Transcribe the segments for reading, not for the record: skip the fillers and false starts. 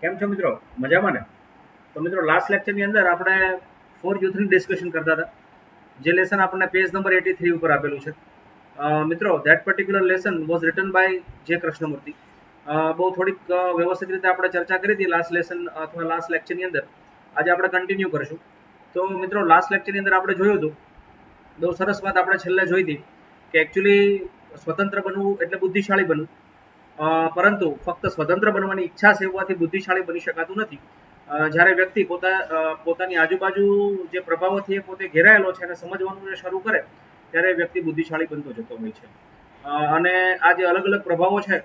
કેમ છો મિત્રો? મજામાં ને? તો મિત્રો લાસ્ટ લેક્ચરની અંદર આપણે ફોર યુથની ડિસ્કશન કરતા હતા. જે લેસન આપણને પેજ નંબર 83 ઉપર આપેલું છે. મિત્રો that particular lesson was written by J Krishnamurti. બહુ થોડીક વ્યવસ્થિત રીતે આપણે ચર્ચા કરી હતી લાસ્ટ લેસન અથવા લાસ્ટ લેક્ચરની અંદર. આજે આપણે કન્ટિન્યુ કરીશું. તો મિત્રો લાસ્ટ લેક્ચરની અંદર આપણે જોયું હતું, બહુ સરસ વાત આપણે છેલ્લે જોઈ હતી કે એકચ્યુઅલી સ્વતંત્ર બનવું એટલે બુદ્ધિશાળી બનવું. પરંતુ ફક્ત સ્વતંત્ર બનવાની ઈચ્છા સેવવાથી બુદ્ધિશાળી બની શકાતું નથી. જ્યારે વ્યક્તિ પોતાની આજુબાજુ જે પ્રભાવોથી એ પોતે ઘેરાયેલો છે અને સમજવાનું જે શરૂ કરે ત્યારે વ્યક્તિ બુદ્ધિશાળી બનતો જતો હોય છે. અને આ જે અલગ અલગ પ્રભાવો છે,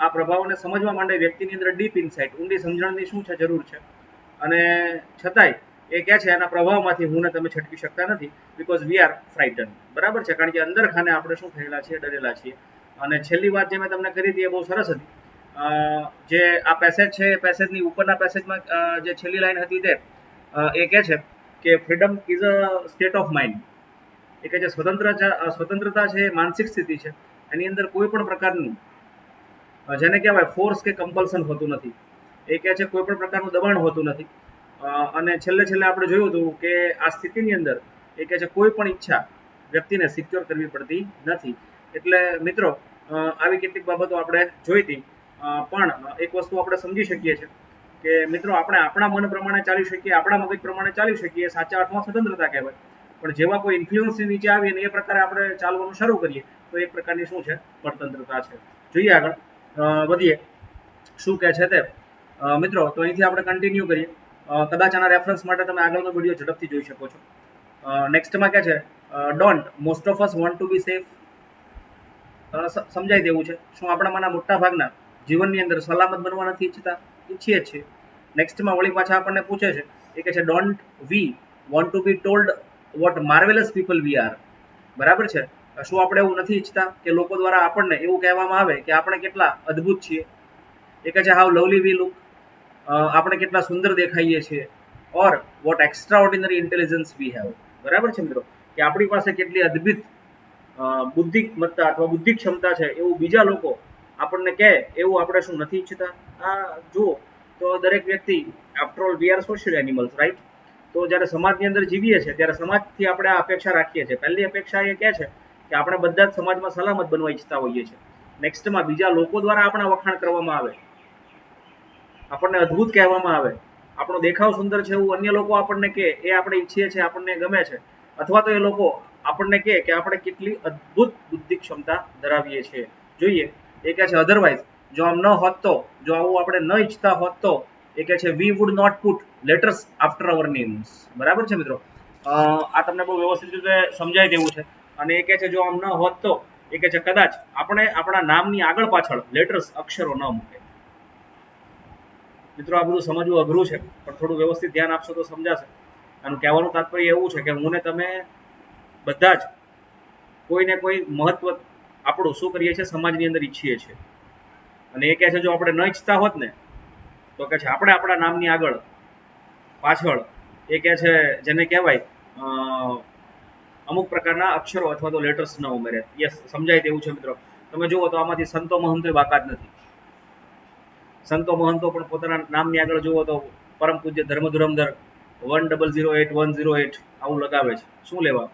આ પ્રભાવોને સમજવા માટે વ્યક્તિની અંદર ડીપ ઇનસાઇટ, ઊંડી સમજણની શું છે જરૂર છે. અને છતાંય એ કહે છે એના પ્રભાવમાંથી હું ને તમે છટકી શકતા નથી, બિકોઝ વી આર ફ્રાઇટન. બરાબર છે, કારણ કે અંદર ખાને આપણે શું થયેલા છીએ, ડરેલા છીએ. અને છેલ્લી વાત જે મેં તમને કરી હતી એ બહુ સરસ હતી. જે આ પેસેજ છે, પેસેજની ઉપરના પેસેજમાં જે છેલ્લી લાઈન હતી તે એ કહે છે કે freedom is a state of mind. એ કે જે સ્વતંત્રતા છે એ માનસિક સ્થિતિ છે. એની અંદર કોઈ પણ પ્રકારનું જેને કહેવાય ફોર્સ કે કમ્પલ્શન હોતું નથી. એ કહે છે કોઈ પણ પ્રકારનું દબાણ હોતું નથી. અને છેલ્લે આપણે જોયું હતું કે આ સ્થિતિની અંદર એ કહે છે કોઈ પણ ઈચ્છા વ્યક્તિને સિક્યોર કરવી પડતી નથી. એટલે મિત્રો આવી કેટલીક બાબતો આપણે જોઈ હતી. પણ એક વસ્તુ આપણે સમજી શકીએ છીએ કે મિત્રો આપણે આપણા મન પ્રમાણે ચાલી શકીએ, આપણા મગજ પ્રમાણે ચાલી શકીએ, સાચા અર્થમાં સ્વતંત્રતા કહેવાય. પણ જેવા કોઈ ઇન્ફ્લુઅન્સની નીચે આવીએ ને એ પ્રકારે આપણે ચાલવાનું શરૂ કરીએ તો એક પ્રકારની શું છે, પરતંત્રતા છે. જોઈએ આગળ વધીએ શું કહે છે તે. મિત્રો તો અહીંથી આપણે કન્ટિન્યુ કરીએ. કદાચ આના રેફરન્સ માટે તમે આગળનો વિડીયો ઝડપથી જોઈ શકો છો. નેક્સ્ટમાં કહે છે don't most of us want to be safe. સમજાય તેવું છે. શું આપણામાંના મોટા ભાગના જીવનની અંદર સલામત બનવા નથી ઈચ્છતા? ઈચ્છીએ છીએ. નેક્સ્ટમાં વળી પાછા આપણને પૂછે છે, એ કે છે don't we want to be told what marvellous people we are. બરાબર છે. શું આપણે એવું નથી ઈચ્છતા કે લોકો દ્વારા આપણને એવું કહેવામાં આવે કે આપણે કેટલા અદ્ભુત છીએ? એ કહે છે હાઉ લવલી વી લુક. આપણે કેટલા સુંદર દેખાઈએ છીએ. ઓર vote extra ordinary intelligence we have. બરાબર છે મિત્રો, કે આપણી પાસે કેટલી અદ્ભુત બુદ્ધિમત્તા અથવા બુદ્ધિ ક્ષમતા છે એવું બીજા લોકો આપણને કહે એવું આપણે શું નથી ઈચ્છતા? આ જુઓ તો દરેક વ્યક્તિ, after all we are social animals, right? તો જ્યારે સમાજની અંદર જીવીએ છીએ ત્યારે સમાજથી આપણે આ અપેક્ષા રાખીએ છીએ. પહેલી અપેક્ષા એ કહે છે કે આપણે બધા જ સમાજમાં સલામત બનવા ઈચ્છતા હોઈએ છીએ. નેક્સ્ટમાં બીજા લોકો દ્વારા આપણા વખાણ કરવામાં આવે, આપણને અદ્ભુત કહેવામાં આવે, આપણો દેખાવ સુંદર છે એવું અન્ય લોકો આપણને કહે, એ આપણે ઈચ્છીએ છીએ, આપણને ગમે છે. અથવા તો એ લોકો આપણને કહે કે આપણે કેટલી અદ્ભુત બુદ્ધિ ક્ષમતા ધરાવીએ છીએ. જોઈએ એ કહે છે અધરવાઇઝ જો આમ ન હોત તો, જો આવું આપણે ન ઈચ્છતા હોત તો એ કહે છે we would not put letters after our names. બરાબર છે મિત્રો, આ તમને બહુ વ્યવસ્થિત રીતે સમજાય તેવું છે. અને એ કહે છે જો આમ ન હોત તો એ કહે છે કદાચ આપણે આપણા નામની આગળ પાછળ લેટર્સ, અક્ષરો ન મૂકે. મિત્રો આ બધું સમજવું અઘરું છે, પણ થોડું વ્યવસ્થિત ધ્યાન આપશો તો સમજાશે. આનું કહેવાનું તાત્પર્ય એવું છે કે હું ને તમે બધા જ કોઈને કોઈ મહત્વ આપણું શું કરીએ છીએ, સમાજની અંદર ઈચ્છીએ છીએ. અને એ કહે છે જો આપણે ન ઈચ્છતા હોત ને તો કે છે આપણે આપણા નામની આગળ પાછળ એ કહે છે જેને કહેવાય અમુક પ્રકારના અક્ષરો અથવા તો લેટર્સ ન ઉમેરે. યસ, સમજાય તેવું છે મિત્રો. તમે જુઓ તો આમાંથી સંતો મહંતો બાકાત નથી. સંતો મહંતો પણ પોતાના નામની આગળ જુઓ તો પરમ પૂજ્ય ધર્મધુરમધર 1008 આવું લગાવે છે. શું લેવા?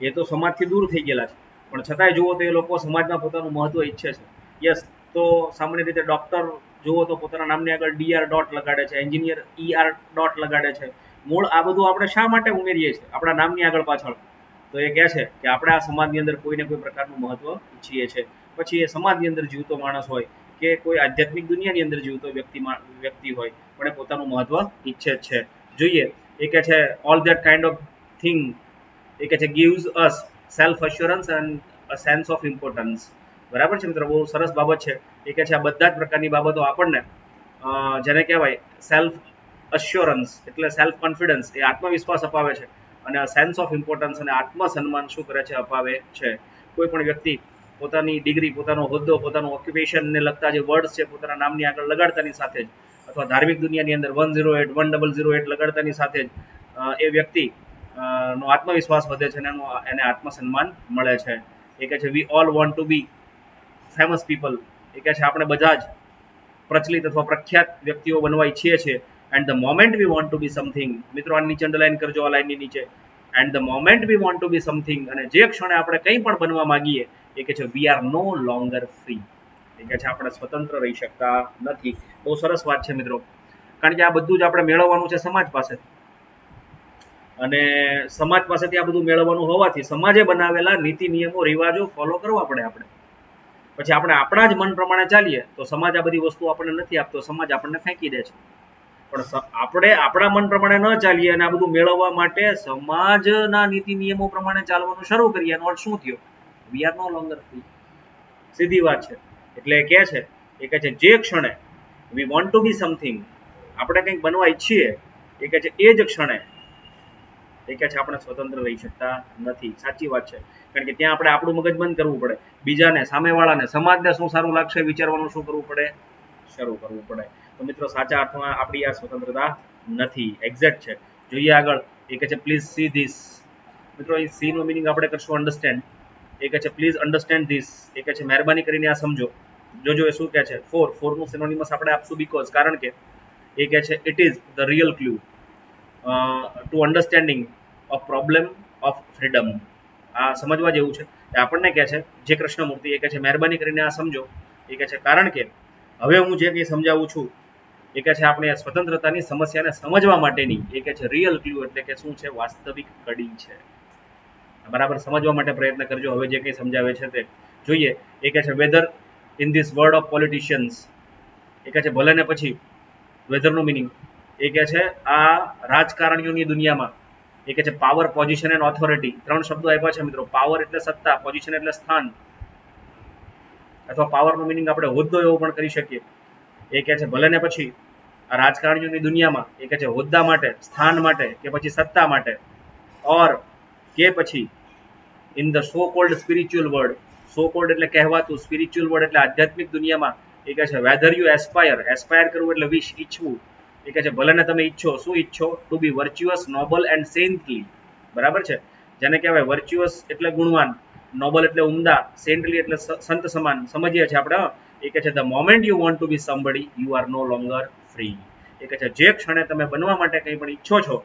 એ તો સમાજથી દૂર થઈ ગયેલા છે, પણ છતાંય જુઓ તો એ લોકો સમાજમાં પોતાનું મહત્વ ઈચ્છે છે. યસ, તો સામાન્ય રીતે ડોક્ટર જુઓ તો પોતાના નામની આગળ DR ડોટ લગાડે છે, એન્જિનિયર ER ડોટ લગાડે છે. મૂળ આ બધું આપણે શા માટે ઉમેરીએ છીએ આપણા નામની આગળ પાછળ? તો એ કહે છે કે આપણે આ સમાજની અંદર કોઈને કોઈ પ્રકારનું મહત્વ ઈચ્છીએ છીએ. પછી એ સમાજની અંદર જીવતો માણસ હોય કે કોઈ આધ્યાત્મિક દુનિયાની અંદર જીવતો વ્યક્તિ હોય, પણ એ પોતાનું મહત્વ ઈચ્છે જ છે. જોઈએ એ કહે છે all that kind of thing એ કહે છે gives us self assurance and a sense of importance. બરાબર છે મિત્રો, બહુ સરસ બાબત છે. એ કહે છે આ બધા જ પ્રકારની બાબતો આપણને જેને કહેવાય સેલ્ફ અશ્યોરન્સ એટલે સેલ્ફ કોન્ફિડન્સ, એ આત્મવિશ્વાસ અપાવે છે. અને સેન્સ ઓફ ઇમ્પોર્ટન્સ અને આત્મસન્માન શું કરે છે, અપાવે છે. કોઈ પણ વ્યક્તિ પોતાની ડિગ્રી, પોતાનો હોદ્દો, પોતાનું ઓક્યુપેશનને લગતા જે વર્ડ્સ છે પોતાના નામની આગળ લગાડતાની સાથે જ, અથવા ધાર્મિક દુનિયાની અંદર 1008 લગાડતાની સાથે જ એ વ્યક્તિ નો આત્મવિશ્વાસ વધે છે અને એને આત્મસન્માન મળે છે. એ કહે છે we all want to be famous people. એ કહે છે આપણે બધા જ પ્રચલિત અથવા પ્રખ્યાત વ્યક્તિઓ બનવા ઈચ્છીએ છીએ and the moment we want to be something, મિત્રો આ નીચે અંડરલાઈન કરજો આ લાઈનની નીચે, and the moment we want to be something, અને જે ક્ષણે આપણે કંઈ પણ બનવા માંગીએ એ કે છે we are no longer free, એ કે છે આપણે સ્વતંત્ર રહી શકતા નથી. બહુ સરસ વાત છે મિત્રો, કારણ કે આ બધું જ આપણે મેળવવાનું છે સમાજ પાસે, અને સમાજ પાસેથી આ બધું મેળવવાનું હોવાથી સમાજે બનાવેલા નીતિ નિયમો રિવાજો ફોલો કરવા પડે આપણે. પછી આપણે આપણા જ મન પ્રમાણે ચાલીએ તો સમાજ આ બધી વસ્તુ આપણને નથી આપતો, સમાજ આપણને ફેંકી દે છે. પણ આપણે આપણા મન પ્રમાણે ન ચાલીએ અને આ બધું મેળવવા માટે સમાજના નીતિ નિયમો પ્રમાણે ચાલવાનું શરૂ કરીએ, એનો અર્થ શું થયો? We are no longer free. સીધી વાત છે. એટલે કે છે એ કહે છે જે ક્ષણે we want to be something, આપણે કંઈક બનવા ઈચ્છીએ, એ કહે છે એ જ ક્ષણે એ કહે છે આપણે સ્વતંત્ર રહી શકતા નથી. સાચી વાત છે, કારણ કે ત્યાં આપણે આપણું મગજ બંધ કરવું પડે, બીજાને, સામેવાળાને, સમાજને શું સારું લાગશે વિચારવાનું શું કરવું પડે? શરૂ કરવું પડે. તો મિત્રો સાચા અર્થમાં આપણી આ સ્વતંત્રતા નથી, એક્ઝેક્ટ છે. જોઈએ આગળ, એ કહે છે પ્લીઝ સી ધીસ. મિત્રો અહીં સી નો મિનિંગ આપણે કરશું અન્ડરસ્ટેન્ડ. એ કહે છે પ્લીઝ અન્ડરસ્ટેન્ડ ધીસ, એ કહે છે મહેરબાની કરીને આ સમજો. જોજો એ શું કહે છે, ફોરનું સિનોનિમસ આપણે આપશું બીકોઝ, કારણ કે એ કહે છે it is the real clue to understanding of problem of freedom. આ સમજવા જેવું છે. એ આપણને કહે છે જે કૃષ્ણમૂર્તિ, એ કહે છે મહેરબાની કરીને આ સમજો. એ કહે છે કારણ કે હવે હું જે કંઈ સમજાવું છું એ કહે છે આપણે સ્વતંત્રતાની સમસ્યાને સમજવા માટેની, એ કહે છે રિયલ ક્લુ એટલે કે શું છે? વાસ્તવિક કડી છે. બરાબર સમજવા માટે પ્રયત્ન કરજો હવે જે કંઈ સમજાવે છે તે. જોઈએ, એ કહે છે whether in this world of politicians, એ કહે છે ભલે ને પછી વેધરનું મિનિંગ, એ કહે છે આ રાજકારણીઓની દુનિયામાં, એ કહે છે પાવર, પોઝિશન એન્ડ ઓથોરિટી, 3 શબ્દો આપ્યા છે મિત્રો. પાવર એટલે સત્તા, પોઝિશન એટલે સ્થાન, અથવા પાવરનું મિનિંગ આપણે હોદ્દો એવો પણ કરી શકીએ. એ કહે છે ભલે ને પછી આ રાજકારણીઓની દુનિયામાં, એ કહે છે હોદ્દા માટે, સ્થાન માટે, કે પછી સત્તા માટે, ઓર કે પછી in the so cold spiritual world, so cold એટલે કહેવાતું, સ્પિરિચ્યુઅલ વર્લ્ડ એટલે આધ્યાત્મિક દુનિયામાં, એ કહે છે વેધર યુ એસ્પાયર કરવું એટલે વિશ, ઈચ્છવું. એ કહે છે ભલે ને તમે ઈચ્છો, શું ઈચ્છો? To be virtuous, noble and saintly. બરાબર છે, જેને કહેવાય વર્ચ્યુઅસ એટલે ગુણવાન, નોબલ એટલે ઉમદા, સેન્ટલી એટલે સંત સમાન, સમજીએ છીએ આપણે. એ કહે છે the moment you want to be somebody you are no longer free. એ કહે છે જે ક્ષણે તમે બનવા માટે કંઈ પણ ઈચ્છો છો,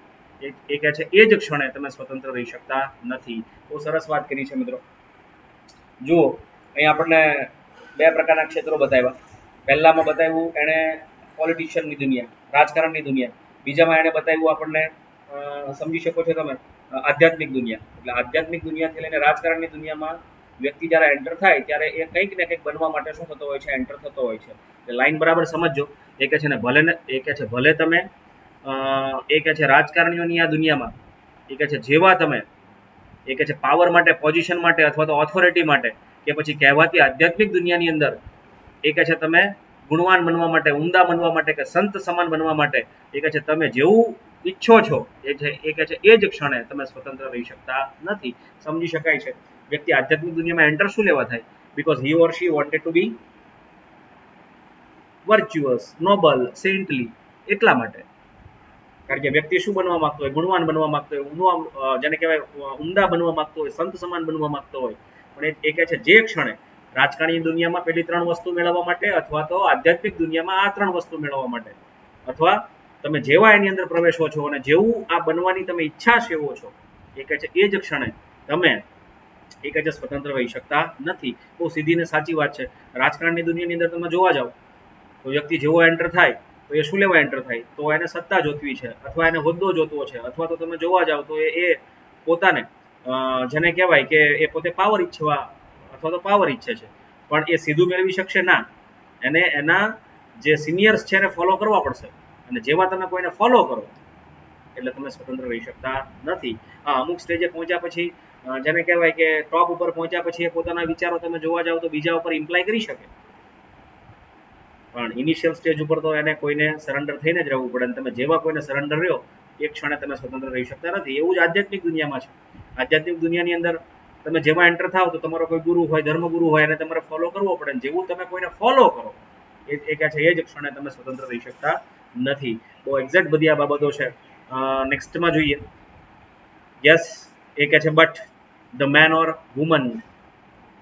એ કહે છે એ જ ક્ષણે તમે સ્વતંત્ર રહી શકતા નથી. બહુ સરસ વાત કરી છે મિત્રો. જુઓ અહીં આપણને 2 પ્રકારના ક્ષેત્રો બતાવ્યા. પહેલામાં બતાવ્યું એણે પોલિટિશિયનની દુનિયા, રાજકારણની દુનિયા. બીજામાં એણે બતાવ્યું આપણને, સમજી શકો છો તમે, આધ્યાત્મિક દુનિયા. એટલે આધ્યાત્મિક દુનિયાથી લઈને રાજકારણની દુનિયામાં વ્યક્તિ જ્યારે એન્ટર થાય ત્યારે એ કંઈક ને કંઈક બનવા માટે શું થતો હોય છે? એન્ટર થતો હોય છે. એટલે લાઈન બરાબર સમજજો. એ કહે છે ને ભલે ને, એ કહે છે ભલે તમે, એ કહે છે રાજકારણીઓની આ દુનિયામાં, એ કહે છે જેવા તમે, એ કહે છે પાવર માટે, પોઝિશન માટે, અથવા તો ઓથોરિટી માટે, કે પછી કહેવાતી આધ્યાત્મિક દુનિયાની અંદર, એ કહે છે તમે ગુણવાન બનવા માટે, ઉમદા બનવા માટે, કે સંત સમાન બનવા માટે, એ કહે છે તમે જેવું ઈચ્છો છો એ કહે છે એ જ ક્ષણે તમે સ્વતંત્ર રહી શકતા નથી. સમજી શકાય છે. વ્યક્તિ આધ્યાત્મિક દુનિયામાં એન્ટર શું લેવા થાય? Because he or she wanted to be virtuous, noble, saintly, એટલા માટે. કારણ કે વ્યક્તિ શું બનવા માંગતો હોય? ગુણવાન બનવા માંગતો હોય, જેને કહેવાય ઉમદા બનવા માંગતો હોય, સંત સમાન બનવા માંગતો હોય. પણ એ કહે છે જે ક્ષણે રાજકારણી દુનિયામાં પેલી 3 વસ્તુ મેળવવા માટે, અથવા તો આધ્યાત્મિક દુનિયામાં આ 3 વસ્તુ મેળવવા માટે, અથવા તમે જેવા એની અંદર પ્રવેશો છો અને જેવું આ બનવાની તમે ઈચ્છા સેવો છો, એ કહે છે એ જ ક્ષણે તમે, એ કહે છે સ્વતંત્ર રહી શકતા નથી. બહુ સીધી ને સાચી વાત છે. રાજકારણની દુનિયાની અંદર તમે જોવા જાઓ તો વ્યક્તિ જેવો એન્ટર થાય તો એ શું લેવા એન્ટર થાય? તો એને સત્તા જોતવી છે, અથવા એને હોદ્દો જોતવો છે, અથવા તો તમે જોવા જાઓ તો એ પોતાને, જેને કહેવાય કે એ પોતે પાવર ઈચ્છવા, અથવા તો પાવર ઈચ્છે છે, પણ એ સીધું મેળવી શકશે ના. એને એના જે સિનિયર્સ છે એને ફોલો કરવા પડશે, અને જેવા તમે કોઈને ફોલો કરો એટલે તમે સ્વતંત્ર રહી શકતા નથી. હા, અમુક સ્ટેજે પહોંચ્યા પછી, જેને કહેવાય કે ટોપ ઉપર પહોંચ્યા પછી એ પોતાના વિચારો તમે જોવા જાઓ તો બીજા ઉપર ઇમ્પ્લાય કરી શકે, પણ ઇનિશિયલ સ્ટેજ ઉપર તો એને કોઈને સરેન્ડર થઈને જ રહેવું પડે. અને તમે જેવા કોઈને સરેન્ડર રહ્યો એક ક્ષણે તમે સ્વતંત્ર રહી શકતા નથી. એવું જ આધ્યાત્મિક દુનિયામાં છે. આધ્યાત્મિક દુનિયાની અંદર તમે જેમાં એન્ટર થાવ તો તમારો કોઈ ગુરુ હોય, ધર્મગુરુ હોય, અને તમારે ફોલો કરવો પડે. જેવું તમે કોઈને ફોલો કરો એ કહે છે એ જ ક્ષણે તમે સ્વતંત્ર રહી શકતા નથી. બહુ એક્ઝેક્ટ બધી આ બાબતો છે. નેક્સ્ટમાં જોઈએ. યસ, એ કહે છે but the man or woman,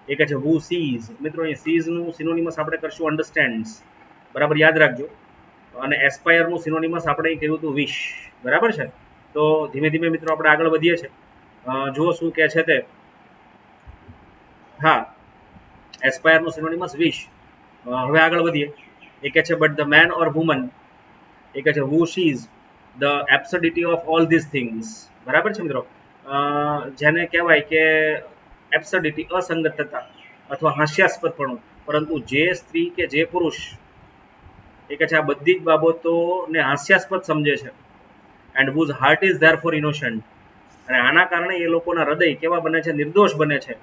એ કહે છે હુ સીઝ. મિત્રો અહીં સીઝ નું સિનોનિમસ આપણે કરશું અન્ડરસ્ટેન્ડ્સ. બરાબર યાદ રાખજો. અને એસ્પાયરનું સિનોનિમસ આપણે કહ્યું હતું વિશ, બરાબર છે. તો ધીમે ધીમે મિત્રો આપણે આગળ વધીએ છીએ. જુઓ શું કહે છે તે. હા, એસ્પાયરનું સિનોનિમસ વિશ. હવે આગળ વધીએ. એ કહે છે but the man or woman, એ કહે છે who sees the absurdity of all this things, બરાબર છે મિત્રો. જેને કહેવાય કે એબ્સર્ડિટી, અસંગતતા અથવા હાસ્યાસ્પદપણું, પરંતુ જે સ્ત્રી કે જે પુરુષ એ કહે છે આ બધી જ બાબતોને હાસ્યાસ્પદ સમજે છે, and whose heart is therefore innocent, અને આના કારણે એ લોકોના હૃદય કેવા બને છે, નિર્દોષ બને છે,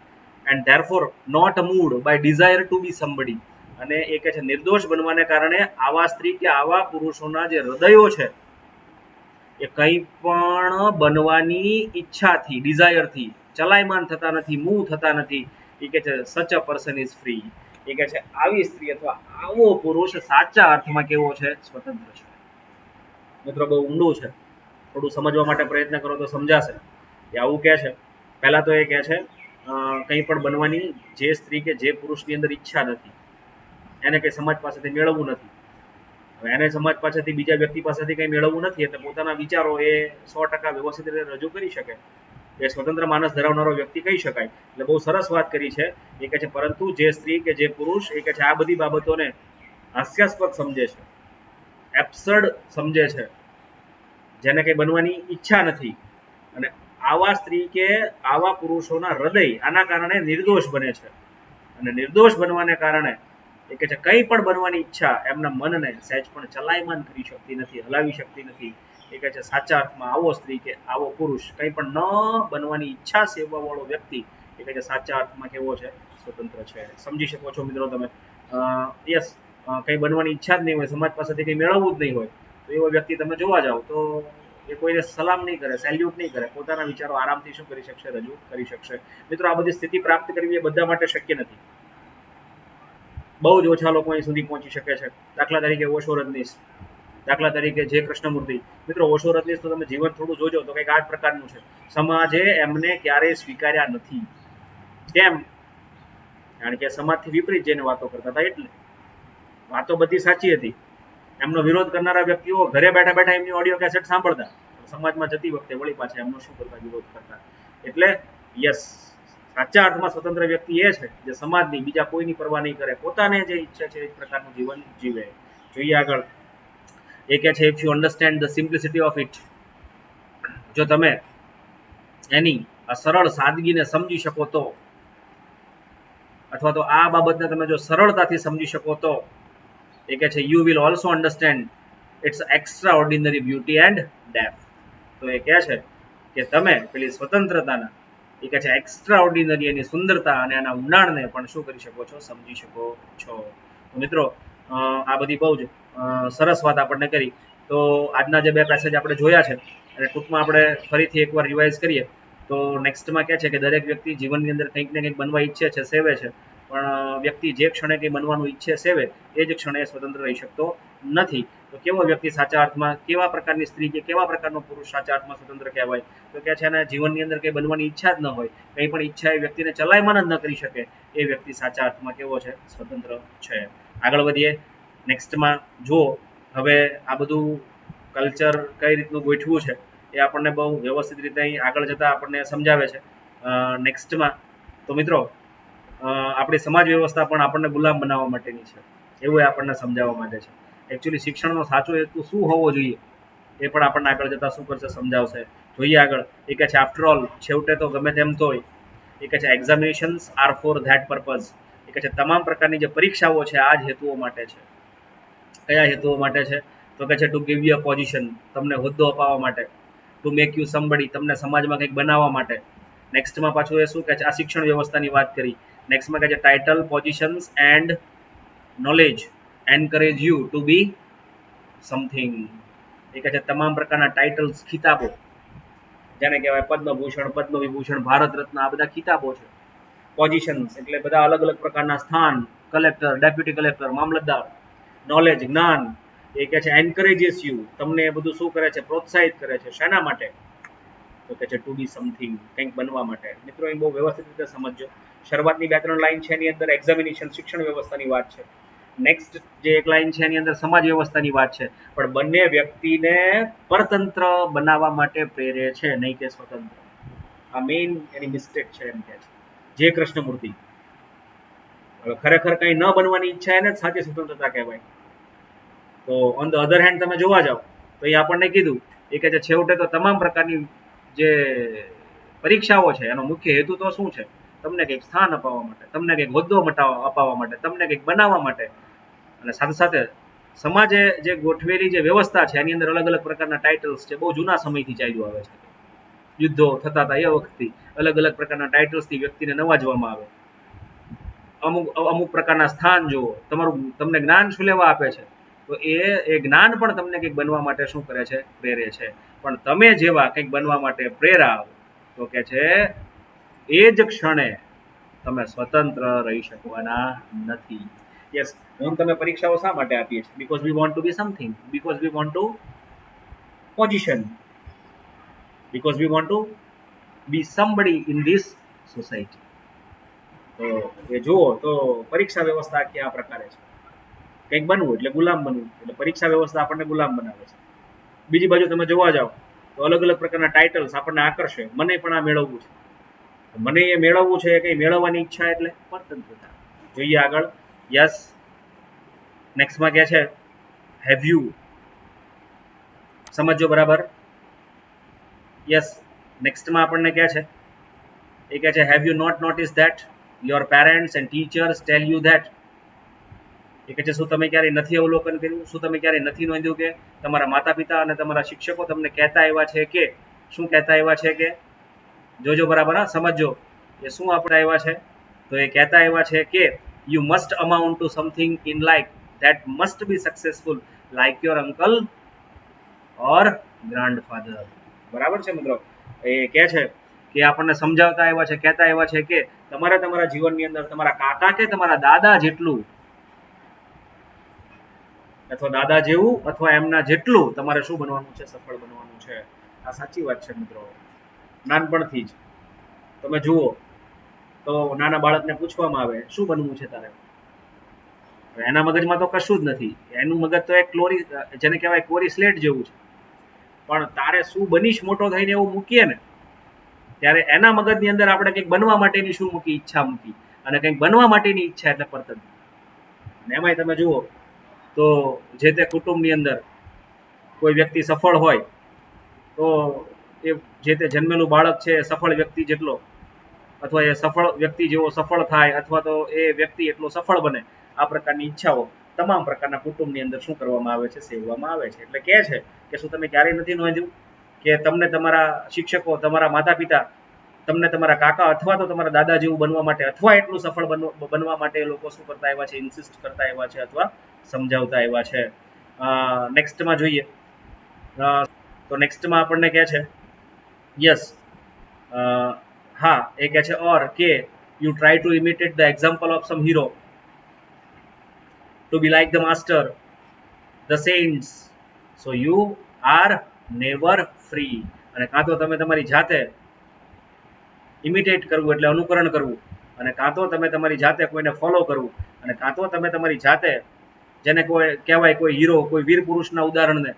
and therefore not moved by desire to be somebody, અને એ કહે છે નિર્દોષ બનવાને કારણે આવા સ્ત્રી કે આવા પુરુષોના જે હૃદયો છે એ કંઈ પણ બનવાની ઈચ્છાથી, ડિઝાયરથી ચલાયમાન થતા નથી, મૂવ થતા નથી. એ કહે છે સચ અ પર્સન ઇઝ ફ્રી. એ કહે છે આવી સ્ત્રી અથવા આવો પુરુષ સાચા અર્થમાં કેવો છે, સ્વતંત્ર છે. મિત્રો બહુ ઊંડું છે, થોડું સમજવા માટે પ્રયત્ન કરો તો સમજાશે કે આવું કહે છે. પહેલા તો એ કહે છે કંઈ પણ બનવાની જે સ્ત્રી કે જે પુરુષની અંદર ઈચ્છા નથી, એને કંઈ સમાજ પાસેથી મેળવવું નથી. હવે એને સમાજ પાસેથી, બીજા વ્યક્તિ પાસેથી કંઈ મેળવવું નથી, એટલે પોતાના વિચારો એ 100% વ્યવસ્થિત રીતે રજૂ કરી શકે, એ સ્વતંત્ર માનસ ધરાવનારો વ્યક્તિ કહી શકાય. એટલે બહુ સરસ વાત કરી છે. એ કહે છે પરંતુ જે સ્ત્રી કે જે પુરુષ એ કહે છે આ બધી બાબતોને હાસ્યાસ્પદ સમજે છે, એબ્સર્ડ સમજે છે, જેને કંઈ બનવાની ઈચ્છા નથી, અને આવા સ્ત્રી કે આવા પુરુષોના હૃદય આના કારણે નિર્દોષ બને છે, અને નિર્દોષ બનવાને કારણે એ કહે છે કંઈ પણ બનવાની ઈચ્છા એમના મનને સહેજ પણ ચલાયમાન કરી શકતી નથી, હલાવી શકતી નથી. એ કહે છે સાચા અર્થમાં આવો સ્ત્રી કે આવો પુરુષ, કંઈ પણ ન બનવાની ઈચ્છા સેવવા વાળો વ્યક્તિ, એ કહે છે સાચા અર્થમાં કેવો છે, સ્વતંત્ર છે. સમજી શકો છો મિત્રો તમે? યસ, કંઈ બનવાની ઈચ્છા જ નહીં હોય, સમાજ પાસેથી કંઈ મેળવવું જ નહીં હોય, તો એવો વ્યક્તિ તમે જોવા જાઓ તો એ કોઈને સલામ નહીં કરે, સેલ્યુટ નહીં કરે, પોતાના વિચારો આરામથી શું કરી શકશે, રજૂ કરી શકશે. મિત્રો આ બધી સ્થિતિ પ્રાપ્ત કરવી એ બધા માટે શક્ય નથી. બહુ જ ઓછા લોકો અહીં સુધી પહોંચી શકે છે. દાખલા તરીકે ઓશો રજનીશ, દાખલા તરીકે જે કૃષ્ણમૂર્તિ. મિત્રો ઓશો રજનીશ તો તમે જીવન થોડું જોજો તો કંઈક આ જ પ્રકારનું છે. સમાજે એમને ક્યારેય સ્વીકાર્યા નથી. કેમ? કારણ કે સમાજથી વિપરીત જઈને વાતો કરતા હતા, એટલે વાતો બધી સાચી હતી. એમનો વિરોધ કરનારા વ્યક્તિઓ ઘરે બેઠા બેઠા એમની ઓડિયો કેસેટ સાંભળતા, સમાજમાં જતી વખતે વળી પાછા એમનો શું કરતા, વિરોધ કરતા. એટલે યસ, સાચા અર્થમાં સ્વતંત્ર વ્યક્તિ એ છે જે સમાજની, બીજા કોઈની પરવા નહીં કરે, પોતાને જે ઈચ્છા છે એ પ્રકારનું જીવન જીવે. જોઈએ આગળ. એ કહે છે if you understand the simplicity of it, જો તમે એની આ સરળ સાદગીને સમજી શકો તો, અથવા તો આ બાબતને તમે જો સરળતાથી સમજી શકો તો, એ કહે છે you will also understand its extraordinary beauty and depth. તો એ કહે છે કે તમે પેલી સ્વતંત્રતાના, એ કહે છે એક્સ્ટ્રા ઓર્ડિનરી એની સુંદરતા અને એના ઊંડાણને પણ શું કરી શકો છો, સમજી શકો છો. તો મિત્રો આ બધી બહુ જ સરસ વાત આપણને કરી. તો આજના જે બે પેસેજ આપણે જોયા છે અને ટૂંકમાં આપણે ફરીથી એકવાર રિવાઇઝ કરીએ તો નેક્સ્ટમાં કહે છે કે દરેક વ્યક્તિ જીવનની અંદર કંઈક ને કંઈક બનવા ઈચ્છે છે, સેવે છે, પણ વ્યક્તિ જે ક્ષણે કંઈ બનવાનું ઈચ્છે સેવે એ જ ક્ષણે સ્વતંત્ર રહી શકતો નથી. તો કેવો વ્યક્તિ સાચા અર્થમાં, કેવા પ્રકારની સ્ત્રી કે કેવા પ્રકારનો પુરુષ સાચા અર્થમાં સ્વતંત્ર કહેવાય? તો કે છે એને જીવનની અંદર કંઈ બનવાની ઈચ્છા જ ન હોય, કંઈ પણ ઈચ્છા એ વ્યક્તિને ચલાયમાન જ ન કરી શકે, એ વ્યક્તિ સાચા અર્થમાં કેવો છે, સ્વતંત્ર છે. આગળ વધીએ. નેક્સ્ટમાં જુઓ હવે આ બધું કલ્ચર કઈ રીતનું ગોઠવું છે એ આપણને બહુ વ્યવસ્થિત રીતે અહીં આગળ જતાં આપણને સમજાવે છે નેક્સ્ટમાં. તો મિત્રો આપણી સમાજ વ્યવસ્થા પણ આપણને ગુલામ બનાવવા માટેની છે, એવું આપણને સમજાવવા માટે છે. એકચ્યુઅલી શિક્ષણનો સાચો હેતુ શું હોવો જોઈએ એ પણ આપણને આગળ જતાં શું કરશે, સમજાવશે. જોઈએ આગળ. એ કહે છે આફ્ટર ઓલ, છેવટે તો ગમે તેમ તોય, એ કહે છે examinations are for that purpose. એ કહે છે તમામ પ્રકારની જે પરીક્ષાઓ છે આ જ હેતુઓ માટે છે. કયા હેતુઓ માટે છે? તો કહે છે to give you a position, તમને હોદ્દો અપાવવા માટે. ટુ મેક યુ સમબડી, તમને સમાજમાં કંઈક બનાવવા માટે. નેક્સ્ટમાં પાછું એ શું કહે છે, આ શિક્ષણ વ્યવસ્થાની વાત કરી. નેક્સ્ટમાં કહે છે title, positions and knowledge encourage you to be something. એ કહે છે તમામ પ્રકારના ટાઇટલ્સ, ખિતાબો, જેને કહેવાય પદ્મભૂષણ, પદ્મવિભૂષણ, ભારત રત્ન, આ બધા ખિતાબો છે. પોઝિશન્સ એટલે બધા અલગ અલગ પ્રકારના સ્થાન, કલેક્ટર, ડેપ્યુટી કલેક્ટર, મામલતદાર. નોલેજ, જ્ઞાન, એ કહે છે એન્કરેજીસ યુ, તમને એ બધું શું કરે છે, પ્રોત્સાહિત કરે છે. શેના માટે? તો કહે છે ટુ બી સમથિંગ, કંઈક બનવા માટે. મિત્રો અહીં બહુ વ્યવસ્થિત રીતે સમજજો. શરૂઆતની 2-3 લાઈન છે એની અંદર એક્ઝામિનેશન, શિક્ષણ વ્યવસ્થાની વાત છે. નેક્સ્ટ જે એક લાઈન છે એની અંદર સમાજ વ્યવસ્થાની વાત છે, પણ બંને વ્યક્તિને પરતંત્ર બનાવવા માટે પ્રેરે છે, નહીં કે સ્વતંત્ર. આ મેઇન એની મિસ્ટેક છે એમ કે છે જે કૃષ્ણમૂર્તિ. ખરેખર કઈ ન બનવાની ઈચ્છા એને જ સાચી સ્વતંત્રતા કહેવાય. તો ઓન ધ અધર હેન્ડ તમે જોવા જાઓ તો એ આપણને કીધું એ કે છેવટે તો તમામ પ્રકારની જે પરીક્ષાઓ છે એનો મુખ્ય હેતુ તો શું છે? તમને કંઈક સ્થાન અપાવવા માટે, તમને કંઈક હોદ્દો અપાવવા માટે, તમને કંઈક બનાવવા માટે. અને સાથે સાથે સમાજે જે ગોઠવેલી જે વ્યવસ્થા છે એની અંદર અલગ અલગ પ્રકારના ટાઇટલ્સ છે, બહુ જૂના સમયથી ચાલ્યું આવે છે. યુદ્ધો થતા હતા એ વખતથી અલગ અલગ પ્રકારના ટાઇટલ્સથી વ્યક્તિને નવાજવામાં આવે. અમુક અમુક પ્રકારના સ્થાન જુઓ, તમારું તમને જ્ઞાન શું લેવા આપે છે, તો એ જ્ઞાન પણ તમને કંઈક બનવા માટે શું કરે છે? પ્રેરે છે. પણ તમે જેવા કંઈક બનવા માટે પ્રેરાવ તો કે છે એ જ ક્ષણે તમે સ્વતંત્ર રહી શકવાના નથી. યસ, હું તમે પરીક્ષાઓ શા માટે આપીએ છીએ? Because we want to be something, because we want to position, because we want to be somebody in this society. તો એ જુઓ તો પરીક્ષા વ્યવસ્થા આખી આ પ્રકારે છે. કંઈક બનવું એટલે ગુલામ બનવું, એટલે પરીક્ષા વ્યવસ્થા આપણને ગુલામ બનાવે છે. બીજી બાજુ તમે જોવા જાઓ તો અલગ અલગ પ્રકારના ટાઇટલ્સ આપણને આકર્ષે. મને પણ આ મેળવવું છે, મને એ મેળવવું છે, કઈ મેળવવાની ઈચ્છા એટલે પરતંત્રતા. જોઈએ આગળ. યસ, નેક્સ્ટમાં કે છે હેવ યુ. સમજો બરાબર. યસ, નેક્સ્ટમાં આપણને કહે છે એ કહે છે have you not notice that your parents and teachers tell you that. એ કહે છે શું તમે ક્યારેય નથી અવલોકન કર્યું, શું તમે ક્યારેય નથી નોંધ્યું કે તમારા માતા પિતા અને તમારા શિક્ષકો તમને કહેતા આવ્યા છે કે, શું કહેતા આવ્યા છે કે, જોજો બરાબર, હા સમજો એ શું આપણે આવ્યા છે. તો એ કહેતા આવ્યા છે કે you must amount two something in life that must be successful like your uncle or grandfather. બરાબર છે મિત્રો. એ કહે છે કે આપણને સમજાવતા આવ્યા છે, કહેતા આવ્યા છે કે તમારે તમારા જીવનની અંદર તમારા કાકા કે તમારા દાદા જેટલું અથવા દાદા જેવું અથવા એમના જેટલું તમારે શું બનવાનું છે? સફળ બનવાનું છે. આ સાચી વાત છે મિત્રો. નાનપણથી જ તમે જુઓ તો નાના બાળકને પૂછવામાં આવે શું બનવું છે તારે, એના મગજમાં તો કશું જ નથી. એનું મગજ તો એક ક્લોરી, જેને કહેવાય કોરી સ્લેટ જેવું છે. પણ તારે શું બનીશ મોટો થઈને એવું મૂકીએ ને ત્યારે એના મગજની અંદર આપણે કંઈક બનવા માટેની શું મૂકી? ઈચ્છા મૂકી. અને કંઈક બનવા માટેની ઈચ્છા એટલે પરતંત્ર. અને એમાંય તમે જુઓ તો જે તે કુટુંબની અંદર કોઈ વ્યક્તિ સફળ હોય તો એ જે તે જન્મેલું બાળક છે સફળ વ્યક્તિ જેટલો, અથવા એ સફળ વ્યક્તિ જેવો સફળ થાય, અથવા તો એ વ્યક્તિ એટલો સફળ બને, આ પ્રકારની ઈચ્છાઓ તમામ પ્રકારના કુટુંબની અંદર શું કરવામાં આવે છે? સેવવામાં આવે છે. એટલે કહે છે કે શું તમે ક્યારેય નથી નોંધ્યું કે તમને તમારા શિક્ષકો, તમારા માતા પિતા તમને તમારા કાકા અથવા તો તમારા દાદા જેવું બનવા માટે અથવા એટલું સફળ બનવા માટે લોકો શું કરતા આવ્યા છે? ઇન્સિસ્ટ કરતા આવ્યા છે અથવા સમજાવતા આવ્યા છે. નેક્સ્ટમાં જોઈએ તો નેક્સ્ટમાં આપણને કહે છે યસ, હા, એ કહે છે ઓર કે you try to imitate the example of sum hero to be like the master, the saints, so you are never free. અને કાં તો તમે તમારી જાતે ઇમિટેટ કરવું એટલે અનુકરણ કરવું, અને કાં તો તમે તમારી જાતે કોઈને ફોલો કરવું, અને કાં તો તમે તમારી જાતે જેને કોઈ કહેવાય કોઈ હીરો, કોઈ વીર પુરુષના ઉદાહરણને,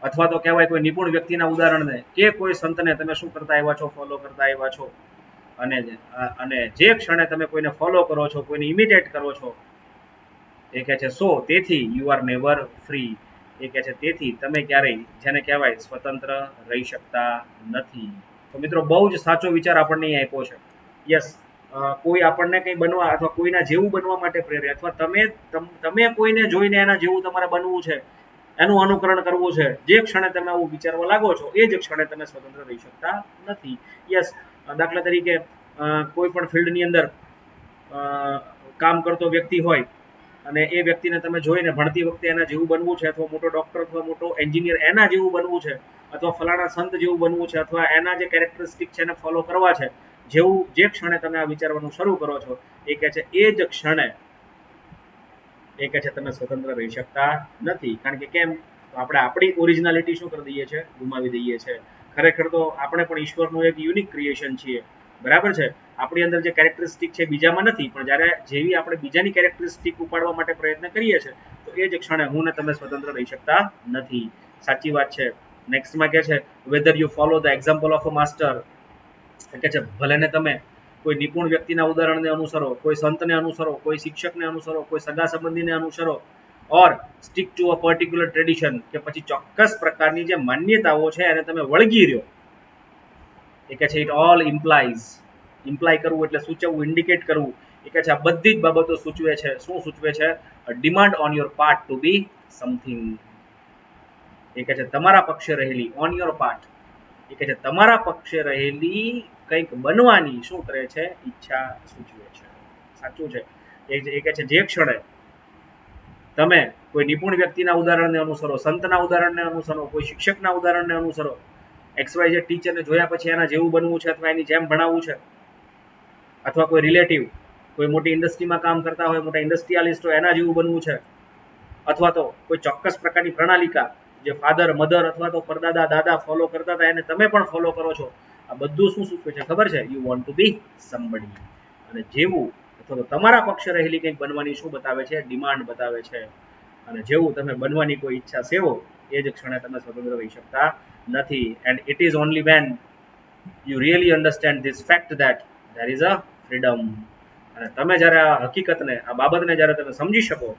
અથવા તો કહેવાય કોઈ નિપુણ વ્યક્તિના ઉદાહરણને કે કોઈ સંતને તમે શું કરતા આવ્યા છો? ફોલો કરતા આવ્યા છો. અને જે ક્ષણે તમે કોઈને ફોલો કરો છો, કોઈને ઇમિટેટ કરો છો, એ કહે છે સો તેથી યુ આર નેવર ફ્રી. એ કહે છે તેથી તમે ક્યારેય જેને કહેવાય સ્વતંત્ર રહી શકતા નથી. તો મિત્રો બહુ જ સાચો વિચાર આપણને અહીં આપ્યો છે. યસ, કોઈ આપણને કંઈ બનવા અથવા કોઈના જેવું બનવા માટે પ્રેરે, અથવા તમે કોઈને જોઈને એના જેવું તમારે બનવું છે, એનું અનુકરણ કરવું છે, જે ક્ષણે તમે આવું વિચારવા લાગો છો એ જ ક્ષણે તમે સ્વતંત્ર રહી શકતા નથી. યસ, દાખલા તરીકે કોઈ પણ ફિલ્ડની અંદર કામ કરતો વ્યક્તિ હોય અને એ વ્યક્તિને તમે જોઈને ભણતી વખતે એના જેવું બનવું છે, અથવા મોટો ડોક્ટર અથવા મોટો એન્જિનિયર એના જેવું બનવું છે, અથવા ફલાણા સંત જેવું બનવું છે, અથવા એના જે કેરેક્ટરિસ્ટિક છે એને ફોલો કરવા છે, જેવું જે ક્ષણે તમે આ વિચારવાનું શરૂ કરો છો એ કહે છે એ જ ક્ષણે એ કહે છે તમે સ્વતંત્ર રહી શકતા નથી. કારણ કે કેમ? આપણે આપણી ઓરિજિનાલિટી શું કરી દઈએ છીએ? ગુમાવી દઈએ છીએ. ખરેખર તો આપણે પણ ઈશ્વરનું એક યુનિક ક્રિએશન છીએ, બરાબર છે. આપણી અંદર જે કેરેક્ટરિસ્ટિક છે બીજામાં નથી, પણ જ્યારે જેવી આપણે બીજાની કેરેક્ટરિસ્ટિક ઉપાડવા માટે પ્રયત્ન કરીએ છીએ તો એ જ ક્ષણે હું ને તમે સ્વતંત્ર રહી શકતા નથી. સાચી વાત છે. નેક્સ્ટમાં કે છે whether you follow the example of a master, કે છે ભલે ને તમે કોઈ નિપુણ વ્યક્તિના ઉદાહરણને અનુસરો, કોઈ સંતને અનુસરો, કોઈ શિક્ષકને અનુસરો, કોઈ સગા સંબંધીને અનુસરો, or stick to a particular tradition, કે પછી ચોક્કસ પ્રકારની જે માન્યતાઓ છે એને તમે વળગી રહ્યો. એ કે છે ઇટ ઓલ ઇમ્પ્લાય કરવું એટલે સૂચવવું, ઇન્ડિકેટ કરવું. એ કે છે આ બધી જ બાબતો સૂચવે છે. શું સૂચવે છે? Demand on your part to be something. એ કે છે તમારા પક્ષે રહેલી, ઓન યોર પાર્ટ, એ કે છે તમારા પક્ષે રહેલી કંઈક બનવાની શું કરે છે? ઈચ્છા સૂચવે છે. સાચું છે. એ કે છે જે ક્ષણે તમે કોઈ નિપુણ વ્યક્તિના ઉદાહરણને અનુસરો, સંતના ઉદાહરણને અનુસરો, કોઈ શિક્ષકના ઉદાહરણને અનુસરો, XYZ ટીચરને જોયા પછી એના જેવું બનવું છે અથવા એની જેમ ભણાવવું છે, અથવા કોઈ રિલેટિવ કોઈ મોટી ઇન્ડસ્ટ્રીમાં કામ કરતા હોય, મોટા ઇન્ડસ્ટ્રીયાલિસ્ટ હોય, એના જેવું બનવું છે, અથવા તો કોઈ ચોક્કસ પ્રકારની પ્રણાલિકા જે ફાધર મધર અથવા તો પરદાદા દાદા ફોલો કરતા હતા એને તમે પણ ફોલો કરો છો. આ બધું શું સૂચવે છે ખબર છે? You want to be somebody. અને જેવું અથવા તો તમારા પક્ષે રહેલી કંઈક બનવાની શું બતાવે છે? ડિમાન્ડ બતાવે છે. અને જેવું તમે બનવાની કોઈ ઈચ્છા સેવો એ જ ક્ષણે તમે સ્વતંત્ર રહી શકતા નથી. And it is only when you really understand this fact that there is a freedom. અને તમે જ્યારે આ હકીકતને, આ બાબતને જ્યારે તમે સમજી શકો,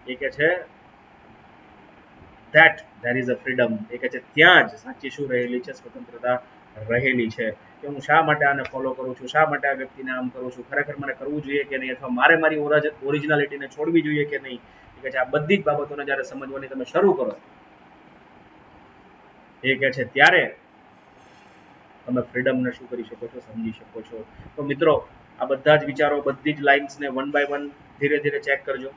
એ કે છે that there is a freedom. એ કે છે ત્યાં જ સાચી શું રહેલી છે? સ્વતંત્રતા રહેલી છે. કે હું શા માટે આને ફોલો કરું છું, શા માટે આ વ્યક્તિને આમ કરું છું, ખરેખર મને કરવું જોઈએ કે નહીં, અથવા મારે મારી ઓરિજિનાલિટીને છોડવી જોઈએ કે નહીં. કે છે આ બધી જ બાબતોને જ્યારે સમજવાની તમે શરૂ કરો, એ કે છે ત્યારે તમે ફ્રીડમને શું કરી શકો છો? સમજી શકો છો. તો મિત્રો આ બધા જ વિચારો, બધી જ લાઇન્સને વન બાય વન ધીરે ધીરે ચેક કરજો.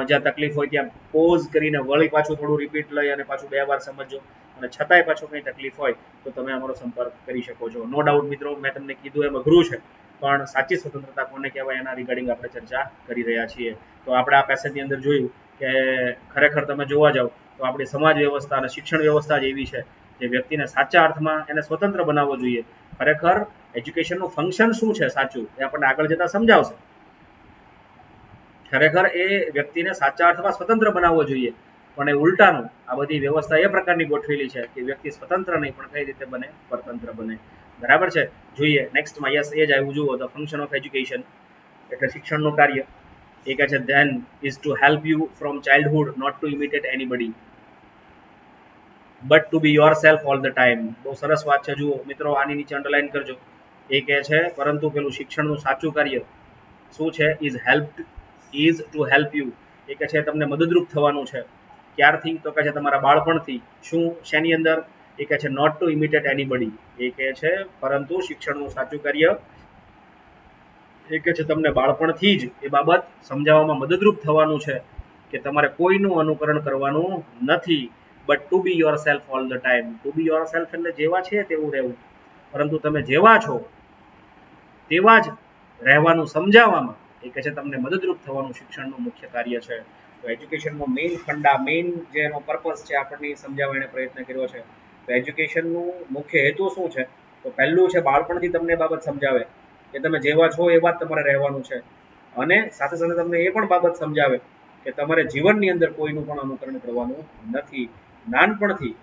જ્યાં તકલીફ હોય ત્યાં પોઝ કરીને વળી પાછું થોડું રિપીટ લઈ અને પાછું 2 વાર સમજજો. અને છતાંય પાછું કંઈ તકલીફ હોય તો તમે અમારો સંપર્ક કરી શકો છો. નો ડાઉટ મિત્રો, મેં તમને કીધું એમ અઘરું છે, પણ સાચી સ્વતંત્રતા કોને કહેવાય એના રિગાર્ડિંગ આપણે ચર્ચા કરી રહ્યા છીએ. તો આપણે આ પેસેજની અંદર જોયું કે ખરેખર તમે જોવા જાઓ તો આપણી સમાજ વ્યવસ્થા અને શિક્ષણ વ્યવસ્થા જ એવી છે જે વ્યક્તિને સાચા અર્થમાં એને સ્વતંત્ર બનાવવો જોઈએ. ખરેખર એજ્યુકેશનનું ફંક્શન શું છે સાચું, એ આપણને આગળ જતા સમજાવશે. ખરેખર એ વ્યક્તિને સાચા અર્થમાં સ્વતંત્ર બનાવવો જોઈએ, પણ એ ઉલટાનું આ બધી વ્યવસ્થા એ પ્રકારની ગોઠવેલી છે કે વ્યક્તિ સ્વતંત્ર નહીં પણ કઈ રીતે બને? પરતંત્ર બને. બરાબર છે. જોઈએ નેક્સ્ટમાં. યસ, એ જ આવ્યું. જુઓ, ધ ફંક્શન ઓફ એજ્યુકેશન એટલે શિક્ષણનું કાર્ય. એ કહે છે then is to help you from childhood not to imitate anybody but to be yourself all the time. બહુ સરસ વાત છે. જુઓ મિત્રો, આની નીચે અંડરલાઈન કરજો. એ કહે છે પરંતુ પેલું શિક્ષણનું સાચું કાર્ય શું છે? Is to help you. એ કહે છે તમને મદદરૂપ થવાનું છે. ક્યારથી? તો કહે છે તમારા બાળપણથી. શું? શેની અંદર? એ કહે છે નોટ ટુ ઇમિટેટ એનીબડી. એ કહે છે પરંતુ શિક્ષણનું સાચું કાર્ય એ કહે છે તમને બાળપણથી જ એ બાબત સમજાવવામાં મદદરૂપ થવાનું છે કે તમારે કોઈનું અનુકરણ કરવાનું નથી, but to be yourself all the time. To be yourself એટલે જેવા છે તેવું રહેવું, પરંતુ તમે જેવા છો તેવા જ રહેવાનું સમજાવવામાં એ કહે છે તમને મદદરૂપ થવાનું શિક્ષણનું મુખ્ય કાર્ય છે. તો એજ્યુકેશનનો મેઇન ફંડા, મેઇન જે એનો પર્પસ છે આપણને સમજાવવાનો પ્રયત્ન કર્યો છે. તો એજ્યુકેશનનું મુખ્ય હેતુ શું છે? તો પહેલું છે બાળપણથી તમને એ બાબત સમજાવે કે તમે જેવા છો એવા જ તમારે રહેવાનું છે, અને સાથે સાથે તમને એ પણ બાબત સમજાવે કે તમારે જીવનની અંદર કોઈનું પણ અનુકરણ કરવાનું નથી. નાનપણથી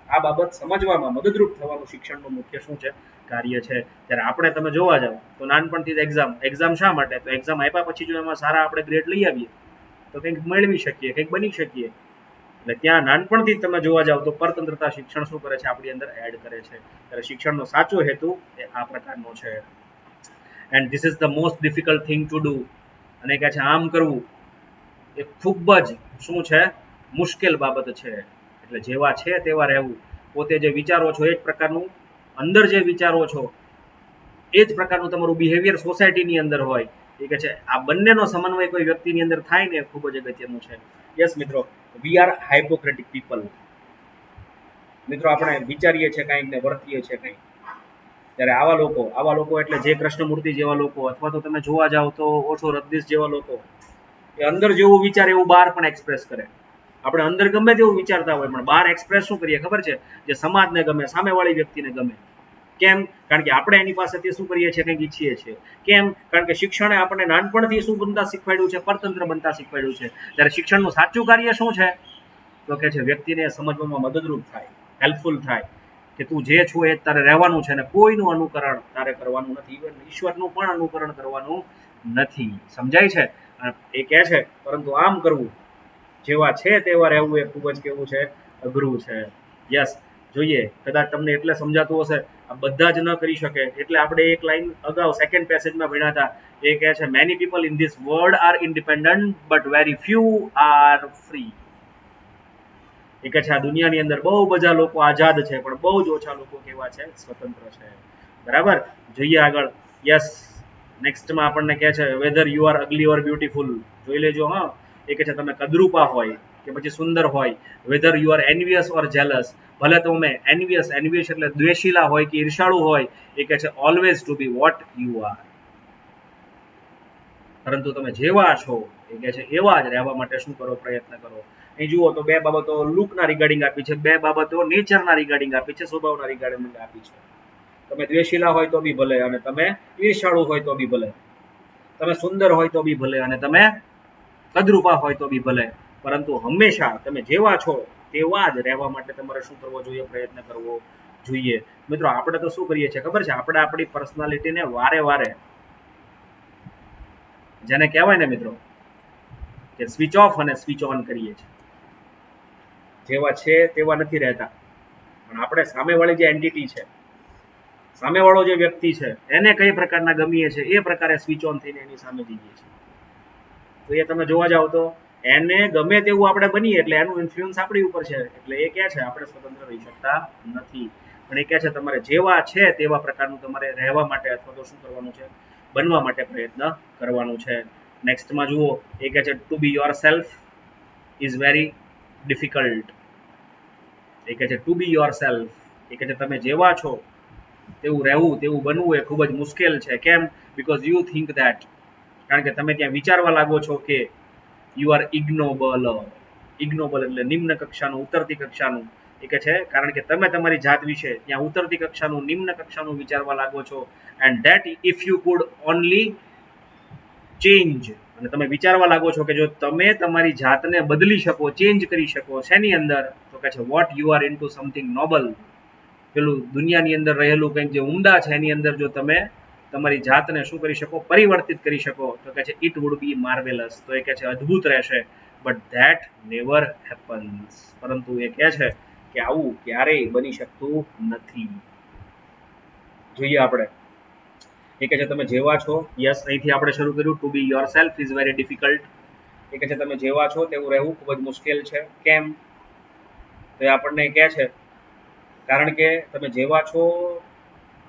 આ બાબત સમજવામાં મદદરૂપ થવાનું શિક્ષણનું મુખ્ય શું છે? કાર્ય છે. જ્યારે આપણે તમે જોવા જાઓ તો નાનપણથી એક્ઝામ શા માટે? તો એક્ઝામ આપ્યા પછી જો એમાં સારા આપણે ગ્રેડ લઈ આવીએ તો કંઈક મેળવી શકીએ, કંઈક બની શકીએ. એટલે ત્યાં નાનપણથી તમે જોવા જાઓ તો પરતંત્રતા શિક્ષણ શું કરે છે? આપણી અંદર એડ કરે છે. ત્યારે શિક્ષણનો સાચો હેતુ એ આ પ્રકારનો છે. And this is the most difficult thing to do. અને કહે છે આમ કરવું એ ખૂબ જ શું છે? મુશ્કેલ બાબત છે. એટલે જેવા છે તેવા રહેવું, પોતે જે વિચારો છો એ જ પ્રકારનું, અંદર જે વિચારો છો એ જ પ્રકારનું તમારું બિહેવિયર સોસાયટીની અંદર હોય. એ કે છે આ બંનેનો સમન્વય કોઈ વ્યક્તિની અંદર થાય ને એ ખૂબ જ અગત્યનું છે. યસ મિત્રો, વી આર હાઇપોક્રેટિક પીપલ. મિત્રો આપણે વિચારીએ છીએ કંઈક ને વર્તીએ છીએ કંઈક. ત્યારે આવા લોકો એટલે જે કૃષ્ણમૂર્તિ જેવા લોકો, અથવા તો તમે જોવા જાઓ તો ઓશો રજનીશ જેવા લોકો, એ અંદર જેવું વિચારે એવું બહાર પણ એક્સપ્રેસ કરે. આપણે અંદર ગમે તેવું વિચારતા હોય પણ બહાર એક્સપ્રેસ શું કરીએ ખબર છે? જે સમાજને ગમે, સામેવાળી વ્યક્તિને ગમે. કેમ? કારણ કે આપણે એની પાસેથી શું કરીએ છીએ, કંઈક ઈચ્છીએ છીએ. કેમ? કારણ કે શિક્ષણે આપણને નાનપણથી શું બનતા શીખવાડ્યું છે, પરતંત્ર બનતા શીખવાડ્યું છે. ત્યારે શિક્ષણનું સાચું કાર્ય શું છે? તો કે છે વ્યક્તિને સમજવામાં મદદરૂપ થાય, હેલ્પફુલ થાય કે તું જે છું એ જ તારે રહેવાનું છે, અને કોઈનું અનુકરણ તારે કરવાનું નથી, ઇવન ઈશ્વરનું પણ અનુકરણ કરવાનું નથી. સમજાય છે? એ કહે છે પરંતુ આમ કરવું, જેવા છે તેવા રહેવું એ ખૂબ જ કેવું છે, અઘરું છે. યસ, જોઈએ કદાચ તમને એટલે સમજાતું હશે, આ બધા જ ન કરી શકે એટલે આપણે એક લાઈન અગાઉ સેકન્ડ પેસેજમાં ભણ્યા હતા. એ કહે છે many people in this world are independent but very few are free. એ કહે છે આ દુનિયાની અંદર બહુ બધા લોકો આઝાદ છે, પણ બહુ જ ઓછા લોકો કેવા છે, સ્વતંત્ર છે. બરાબર, જોઈએ આગળ. યસ, નેક્સ્ટમાં આપણને કહે છે weather you R અગલી or beautiful. જોઈ લેજો હા. એ કહે છે તમે કદરૂપા હોય કે પછી સુંદર હોય, whether you are envious or jealous, ભલે તમે એનવિયસ એટલે દ્વેષીલા હોય કે ઈર્ષાળુ હોય, એ કહે છે always to be what you are. પરંતુ તમે જેવા છો એ કહે છે એવા જ રહેવા માટે શું કરો, પ્રયત્ન કરો. અહીં જુઓ તો બે બાબતો લુકના રિગાર્ડિંગ આપી છે, બે બાબતો નેચરના રિગાર્ડિંગ આપી છે, સ્વભાવના રિગાર્ડિંગ આપી છે. તમે દ્વેષીલા હોય તો બી ભલે, અને તમે ઈર્ષાળુ હોય તો બી ભલે, તમે સુંદર હોય તો બી ભલે, અને તમે કદરૂપા હોય તો બી ભલે, પરંતુ હંમેશા તમે જેવા છો તેવા જ રહેવા માટે તમારે શું કરવો જોઈએ, પ્રયત્ન કરવો જોઈએ. મિત્રો આપણે તો શું કરીએ છીએ ખબર છે, આપણે આપણી પર્સનાલિટીને વારે વારે જેને કહેવાય ને મિત્રો કે સ્વિચ ઓફ અને સ્વિચ ઓન કરીએ છીએ. જેવા છે તેવા નથી રહેતા, પણ આપણે સામેવાળી જે એન્ટિટી છે, સામેવાળો જે વ્યક્તિ છે, એને કઈ પ્રકારના ગમીએ છે એ પ્રકારે સ્વિચ ઓન થઈને એની સામે જઈએ છીએ. તો એ તમે જોવા જાવ તો એને ગમે તેવું આપણે બનીએ એટલે એનું ઇન્ફ્લુઅન્સ આપણી ઉપર છે, એટલે એ કહે છે આપણે સ્વતંત્ર રહી શકતા નથી. પણ એ કહે છે તમારે જેવા છે તેવા પ્રકારનું તમારે રહેવા માટે અથવા તો શું કરવાનું છે, બનવા માટે પ્રયત્ન કરવાનું છે. નેક્સ્ટમાં જુઓ, એ કહે છે to be yourself is very difficult. એ કહે છે ટુ બી યોર સેલ્ફ, એ કહે છે તમે જેવા છો તેવું રહેવું, તેવું બનવું એ ખૂબ જ મુશ્કેલ છે. કેમ? બીકોઝ યુ થિંક ધેટ, કારણ કે તમે ત્યાં વિચારવા લાગો છો કે યુ આર ઇગ્નોબલ. ઇગ્નોબલ એટલે નિમ્ન કક્ષાનું, ઉતરતી કક્ષાનું. એ કહે છે કારણ કે તમે તમારી જાત વિશે ત્યાં ઉતરતી કક્ષાનું, નિમ્ન કક્ષાનું વિચારવા લાગો છો. And that if you could only change, અને તમે વિચારવા લાગો છો કે જો તમે તમારી જાતને બદલી શકો, ચેન્જ કરી શકો, શેની અંદર? તો કહે છે what you are into something noble. પેલું દુનિયાની અંદર રહેલું કંઈક જે ઉમદા છે એની અંદર જો તમે તમારી જાતને શું કરી શકો, પરિવર્તિત કરી શકો, તો કહે છે ઇટ વુડ બી માર્વેલસ. તો એ કહે છે અદ્ભુત રહેશે, બટ ધેટ નેવર હેપન્સ. પરંતુ એ કહે છે કે આવું ક્યારેય બની શકતું નથી. જોઈએ આપણે, એ કહે છે તમે જેવા છો. યસ, અહીંથી આપણે શરૂ કર્યું to be yourself is very difficult. એ કહે છે તમે જેવા છો તેવું રહેવું ખૂબ જ મુશ્કેલ છે. કેમ? તો એ આપણને કહે છે કારણ કે તમે જેવા છો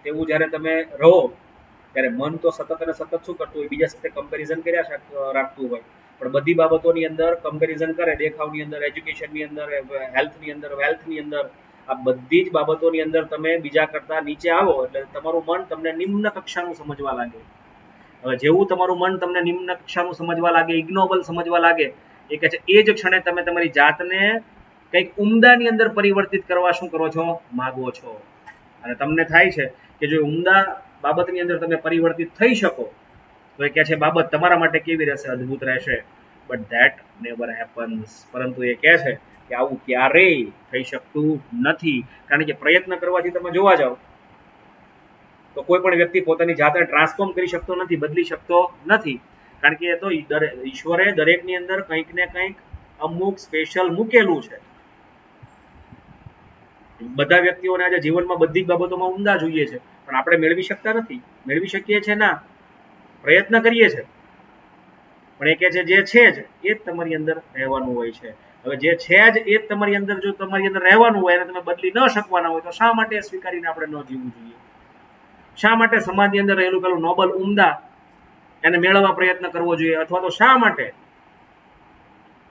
તેવું જ્યારે તમે રહો ત્યારે મન તો સતત અને સતત શું કરતું હોય, બીજા સાથે કમ્પેરિઝન કર્યા રાખતું હોય. પણ બધી બાબતોની અંદર કમ્પેરિઝન કરે, દેખાવની અંદર, એજ્યુકેશનની અંદર, હેલ્થની અંદર, વેલ્થની અંદર, આ બધી જ બાબતોની અંદર તમે બીજા કરતા નીચે આવો એટલે તમારું મન તમને નિમ્ન કક્ષાનું સમજવા લાગે. હવે જેવું તમારું મન તમને નિમ્ન કક્ષાનું સમજવા લાગે, ઇગ્નોબલ સમજવા લાગે, એ કહે છે એ જ ક્ષણે તમે તમારી જાતને કંઈક ઉમદાની અંદર પરિવર્તિત કરવા શું કરો છો, માગો છો. અને તમને થાય છે કે જો ઉમદા બાબતની અંદર તમે પરિવર્તિત થઈ શકો તો એ કહે છે બાબત તમારા માટે કેવી રહેશે, અદ્ભુત રહેશે. But that never happens. પરંતુ એ કહે છે કે આવું ક્યારેય થઈ શકતું નથી. કારણ કે પ્રયત્ન કરવાથી તમે જોવા જાઓ તો કોઈ પણ વ્યક્તિ પોતાની જાતને ટ્રાન્સફોર્મ કરી શકતો નથી, બદલી શકતો નથી. કારણ કે એ તો ઈશ્વરે દરેકની અંદર કંઈક ને કંઈક અમુક સ્પેશિયલ મૂકેલું છે. બધા વ્યક્તિઓને આજે જીવનમાં બધી જ બાબતોમાં ઉમદા જોઈએ છે, પણ આપણે મેળવી શકતા નથી. મેળવી શકીએ છીએ ના, પ્રયત્ન કરીએ છીએ, પણ એ કહે છે જે છે જ એ જ તમારી અંદર રહેવાનું હોય છે. હવે જે છે જ એ જ તમારી અંદર જો તમારી અંદર રહેવાનું હોય અને તમે બદલી ન શકવાના હોય તો શા માટે સ્વીકારીને આપણે ન જીવવું જોઈએ? શા માટે સમાજની અંદર રહેલું પેલું નોબલ ઉમદા એને મેળવવા પ્રયત્ન કરવો જોઈએ? અથવા તો શા માટે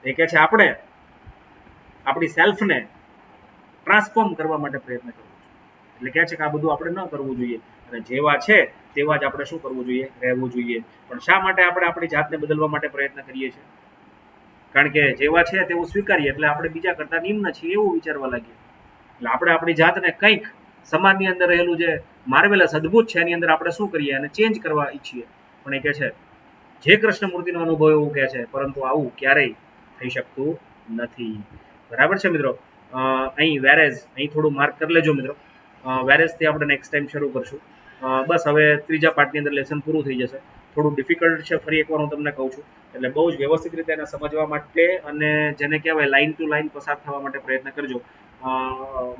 એ કહે છે આપણે આપણી સેલ્ફને ટ્રાન્સફોર્મ કરવા માટે પ્રયત્ન કરવો જોઈએ. એટલે કહે છે કે આ બધું આપણે ન કરવું જોઈએ, અને જેવા છે તેવા જ આપણે શું કરવું જોઈએ, રહેવું જોઈએ. પણ શા માટે આપણે આપણી જાતને બદલવા માટે પ્રયત્ન કરીએ છીએ? કારણ કે જેવા છે તેવું સ્વીકારીએ એટલે આપણે બીજા કરતા નિમ્ન છીએ એવું વિચારવા લાગીએ. એટલે આપણે આપણી જાતને કંઈક સમાજની અંદર રહેલું જે માર્વેલસ અદ્ભુત છે એની અંદર આપણે શું કરીએ અને ચેન્જ કરવા ઈચ્છીએ, પણ એ કહે છે જે કૃષ્ણમૂર્તિનો અનુભવ એવું કહે છે, પરંતુ આવું ક્યારેય થઈ શકતું નથી. બરાબર છે મિત્રો. અહીં વેરેઝ અહીં થોડું માર્ક કરી લેજો મિત્રો. વેરેઝથી આપણે નેક્સ્ટ ટાઈમ શરૂ કરશું. બસ હવે ત્રીજા પાર્ટની અંદર લેસન પૂરું થઈ જશે. થોડું ડિફિકલ્ટ છે, ફરી એકવાર હું તમને કહું છું, એટલે બહુ જ વ્યવસ્થિત રીતે એને સમજવા માટે અને જેને કહેવાય લાઇન ટુ લાઇન પસાર થવા માટે પ્રયત્ન કરજો.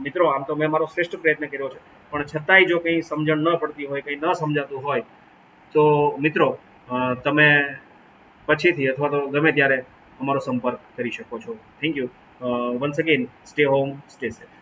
મિત્રો આમ તો મેં મારો શ્રેષ્ઠ પ્રયત્ન કર્યો છે, પણ છતાંય જો કંઈ સમજણ ન પડતી હોય, કંઈ ન સમજાતું હોય, તો મિત્રો તમે પછીથી અથવા તો ગમે ત્યારે અમારો સંપર્ક કરી શકો છો. Thank you. Once again, stay home, stay safe.